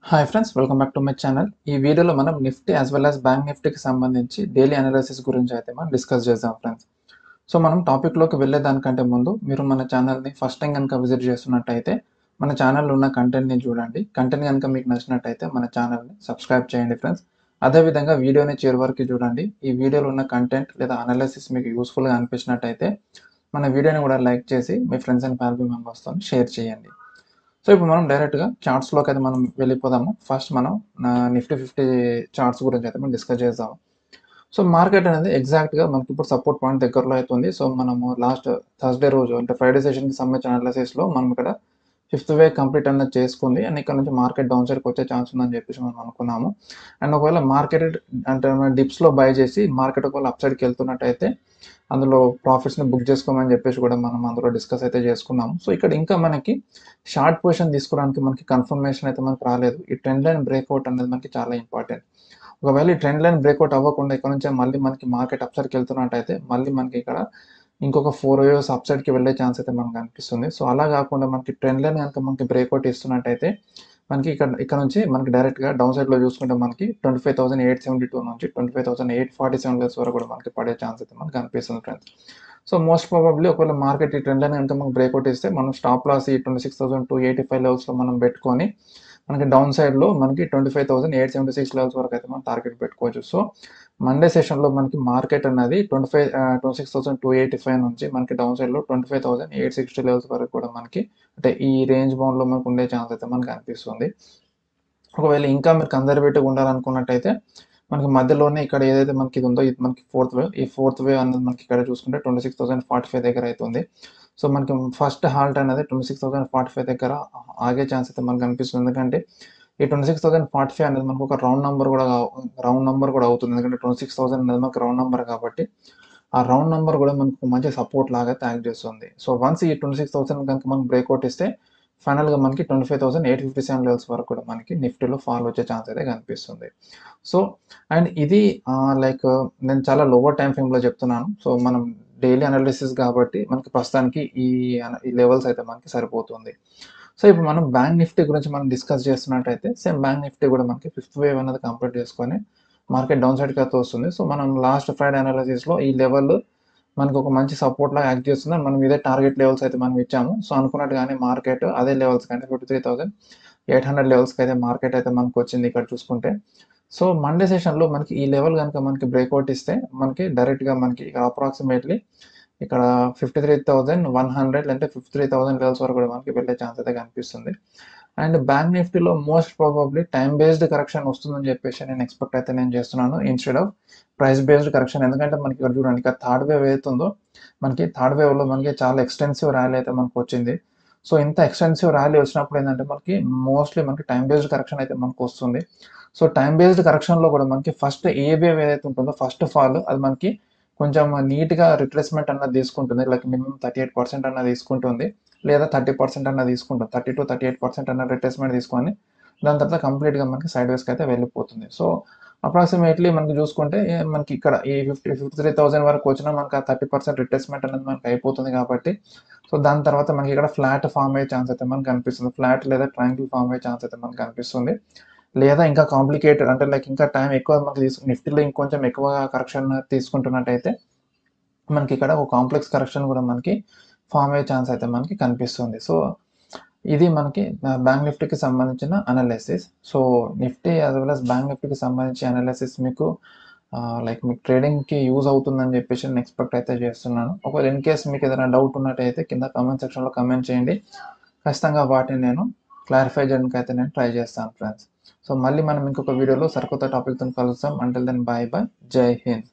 Hi friends, welcome back to my channel. ఈ వీడియోలో మనం Nifty as well as bank నిఫ్టీకి సంబంధించి డైలీ అనాలిసిస్ గురించి అయితే మనం డిస్కస్ చేద్దాం ఫ్రెండ్స్. సో మనం టాపిక్లోకి వెళ్ళేదానికంటే ముందు మీరు మన ఛానల్ని ఫస్ట్ టైం కనుక విజిట్ చేస్తున్నట్టయితే మన ఛానల్లో ఉన్న కంటెంట్ని చూడండి. కంటెంట్ కనుక మీకు నచ్చినట్టయితే మన ఛానల్ని సబ్స్క్రైబ్ చేయండి ఫ్రెండ్స్. అదేవిధంగా వీడియోని చివరి వరకు చూడండి. ఈ వీడియోలో ఉన్న కంటెంట్ లేదా అనాలిసిస్ మీకు యూస్ఫుల్గా అనిపించినట్టయితే మన వీడియోని కూడా లైక్ చేసి మీ ఫ్రెండ్స్ అండ్ ఫ్యామిలీ మెంబర్స్తో షేర్ చేయండి. సో ఇప్పుడు మనం డైరెక్ట్గా చార్ట్స్లోకి అయితే మనం వెళ్ళిపోదాము. ఫస్ట్ మనం నిఫ్టీ 50 చార్ట్స్ గురించి అయితే మనం డిస్కస్ చేద్దాము. సో మార్కెట్ అనేది ఎగ్జాక్ట్గా మనకి ఇప్పుడు సపోర్ట్ పాయింట్ దగ్గరలో అవుతుంది. సో మనము లాస్ట్ థర్స్డే రోజు అంటే ఫ్రైడే సెషన్కి సంబంధించిన అనాలిసిస్లో మనం ఇక్కడ ఫిఫ్త్ వే కంప్లీట్ అన్నది చేసుకుంది అండ్ ఇక్కడ నుంచి మార్కెట్ డౌన్ సైడ్కి వచ్చే ఛాన్స్ ఉందని చెప్పేసి మనం అనుకున్నాము. అండ్ ఒకవేళ మార్కెట్ అంటే డిప్స్లో బై చేసి మార్కెట్ ఒకవేళ అప్ సైడ్కి వెళ్తున్నట్టయితే అందులో ప్రాఫిట్స్ని బుక్ చేసుకోమని చెప్పేసి కూడా మనం అందులో డిస్కస్ అయితే చేసుకున్నాము. సో ఇక్కడ ఇంకా మనకి షార్ట్ పొజిషన్ తీసుకోవడానికి మనకి కన్ఫర్మేషన్ అయితే మనకు రాలేదు. ఈ ట్రెండ్ లైన్ బ్రేక్అవుట్ అనేది మనకి చాలా ఇంపార్టెంట్. ఒకవేళ ఈ ట్రెండ్ లైన్ బ్రేక్అవుట్ అవ్వకుండా ఇక్కడ నుంచి మళ్ళీ మనకి మార్కెట్ అప్సైడ్కి వెళ్తున్నట్టయితే మళ్ళీ మనకి ఇక్కడ ఇంకొక 4 ఇయర్స్ అప్సైడ్కి వెళ్ళే ఛాన్స్ అయితే మనకు కనిపిస్తుంది. సో అలా కాకుండా మనకి ట్రెండ్ లైన్ కనుక మనకి బ్రేక్అవుట్ ఇస్తున్నట్టయితే మనకి ఇక్కడ నుంచి మనకి డైరెక్ట్గా డౌన్ సైడ్లో చూసుకుంటే మనకి 25,872 నుంచి 25,847 లెవెల్స్ వరకు కూడా మనకి పడే ఛాన్స్ అయితే మనకు కనిపిస్తుంది ఫ్రెండ్స్. సో మోస్ట్ ప్రాబబ్లీ ఒకవేళ మార్కెట్ ఈ ట్రెండ్ లైన్ కనుక మనకు బ్రేక్అవుట్ ఇస్తే మనం స్టాప్ లాస్ ఈ 26,285 లెవెల్స్లో మనం పెట్టుకొని మనకి డౌన్ సైడ్లో మనకి 25,876 లెవెల్స్ వరకు అయితే మనం టార్గెట్ పెట్టుకోవచ్చు. సో మండే సెషన్లో మనకి మార్కెట్ అనేది 26,285 నుంచి మనకి డౌన్ సైడ్లో 25,860 లెవెల్స్ వరకు కూడా మనకి అంటే ఈ రేంజ్ బౌండ్లో మనకు ఉండే ఛాన్స్ అయితే మనకు అనిపిస్తుంది. ఒకవేళ ఇంకా మీరు కన్జర్వేటివ్గా ఉండాలనుకున్నట్టయితే మనకి మధ్యలోనే ఇక్కడ ఏదైతే మనకి ఇది ఉందో ఇది మనకి ఫోర్త్ వేవ్. ఈ ఫోర్త్ వేవ్ అనేది మనకి ఇక్కడ చూసుకుంటే 26,045 దగ్గర అవుతుంది. సో మనకి ఫస్ట్ హాల్ట్ అనేది 26,045 దగ్గర ఆగే ఛాన్స్ అయితే మనకు అనిపిస్తుంది. ఎందుకంటే ఈ 26,045 అనేది మనకు ఒక రౌండ్ నెంబర్ కూడా అవుతుంది. ఎందుకంటే 26,000 అనేది మనకు రౌండ్ నెంబర్ కాబట్టి ఆ రౌండ్ నెంబర్ కూడా మనకు మంచి సపోర్ట్ లాగా యాక్ట్ చేస్తుంది. సో వన్స్ ఈ 26,000 కనుక మనకు బ్రేక్అవుట్ ఇస్తే ఫైనల్గా మనకి 25,857 లెవెల్స్ వరకు కూడా మనకి నిఫ్టీలో ఫాల్ వచ్చే ఛాన్స్ అయితే కనిపిస్తుంది. సో అండ్ ఇది నేను చాలా లోవర్ టైం ఫ్రేమ్లో చెప్తున్నాను. సో మనం డైలీ అనాలిసిస్ కాబట్టి మనకి ప్రస్తుతానికి ఈ లెవెల్స్ అయితే మనకి సరిపోతుంది. సో ఇప్పుడు మనం బ్యాంక్ నిఫ్టీ గురించి మనం డిస్కస్ చేస్తున్నట్టయితే సేమ్ బ్యాంక్ నిఫ్టీ కూడా మనకి ఫిఫ్త్ వేవ్ అనేది కంప్లీట్ చేసుకొని మార్కెట్ డౌన్ సైడ్కి అయితే వస్తుంది. సో మనం లాస్ట్ ఫ్రైడే అనాలిసిస్లో ఈ లెవెల్ మనకు ఒక మంచి సపోర్ట్ లాగా యాక్ట్ చేస్తుంది. మనం ఇదే టార్గెట్ లెవెల్స్ అయితే మనం ఇచ్చాము. సో అనుకున్నట్టుగానే మార్కెట్ అదే లెవెల్స్ కంటే 53,800 లెవెల్స్కి అయితే మార్కెట్ అయితే మనకు వచ్చింది ఇక్కడ చూసుకుంటే. సో మండే సెషన్లో మనకి ఈ లెవెల్ కనుక మనకి బ్రేక్అవుట్ ఇస్తే మనకి డైరెక్ట్గా మనకి ఇక్కడ అప్రాక్సిమేట్లీ ఇక్కడ 53,100 అంటే 53,000 లెవెల్స్ వరకు కూడా మనకి వెళ్ళే ఛాన్స్ అయితే కనిపిస్తుంది. అండ్ బ్యాంక్ నిఫ్టీలో most probably time based correction వస్తుందని చెప్పేసి నేను ఎక్స్పెక్ట్ అయితే నేను చేస్తున్నాను instead of price based correction. ఎందుకంటే మనకి ఇక్కడ చూడండి ఇక్కడ థర్డ్ వేవ్ ఏతుందో మనకి థర్డ్ వేవ్లో మనకి చాలా ఎక్స్టెన్సివ్ ర్యాలీ అయితే మనకు వచ్చింది. సో ఇంత ఎక్స్టెన్సివ్ ర్యాలీ వచ్చినప్పుడు ఏంటంటే మనకి మోస్ట్లీ మనకి టైం బేస్డ్ కరెక్షన్ అయితే మనకు వస్తుంది. సో టైం బేస్డ్ కరెక్షన్లో కూడా మనకి ఫస్ట్ ఏ వేవ్ ఏదైతే ఉంటుందో ఫస్ట్ ఫాల్ అది మనకి కొంచెం నీట్గా రిట్రేస్మెంట్ అన్నది తీసుకుంటుంది. లైక్ మినిమం 38% అన్నది తీసుకుంటుంది లేదా 30% అన్నది తీసుకుంటుంది. 30 to 38% అన్న రిట్రేస్మెంట్ తీసుకొని దాని తర్వాత కంప్లీట్గా మనకి సైడ్ వేస్కి అయితే వెళ్ళిపోతుంది. సో అప్రాక్సిమేట్లీ మనకి చూసుకుంటే మనకి ఇక్కడ ఈ 53,000 వరకు వచ్చినా మనకి ఆ 30% రిట్రేస్మెంట్ అనేది మనకి అయిపోతుంది కాబట్టి సో దాని తర్వాత మనకి ఇక్కడ ఫ్లాట్ ఫామ్ అయ్యే ఛాన్స్ అయితే మనకు కనిపిస్తుంది. ఫ్లాట్ లేదా ట్రయాంగిల్ ఫామ్ అయ్యే ఛాన్స్ అయితే మనకు కనిపిస్తుంది. లేదా ఇంకా కాంప్లికేటెడ్ అంటే లైక్ ఇంకా టైం ఎక్కువ మనకి నిఫ్టీలో ఇంకొంచెం ఎక్కువ కరెక్షన్ తీసుకుంటున్నట్టయితే మనకి ఇక్కడ ఒక కాంప్లెక్స్ కరెక్షన్ కూడా మనకి ఫామ్ అయ్యే ఛాన్స్ అయితే మనకి కనిపిస్తుంది. సో ఇది మనకి బ్యాంక్ నిఫ్టీకి సంబంధించిన analysis. So Nifty as well as bank నిఫ్టీకి సంబంధించి అనాలిసిస్ మీకు మీకు ట్రేడింగ్కి యూజ్ అవుతుందని చెప్పేసి నేను ఎక్స్పెక్ట్ అయితే చేస్తున్నాను. ఒకవేళ ఇన్ కేస్ మీకు ఏదైనా డౌట్ ఉన్నట్టయితే కింద కామెంట్ సెక్షన్లో కామెంట్ చేయండి. ఖచ్చితంగా వాటిని నేను క్లారిఫై చేయడానికి అయితే నేను ట్రై చేస్తాను ఫ్రెండ్స్. సో మళ్ళీ మనం ఇంకొక వీడియోలో సరికొత్త టాపిక్తో కలుస్తాం. అంటిల్ దెన్ బాయ్ బాయ్, జై హింద్.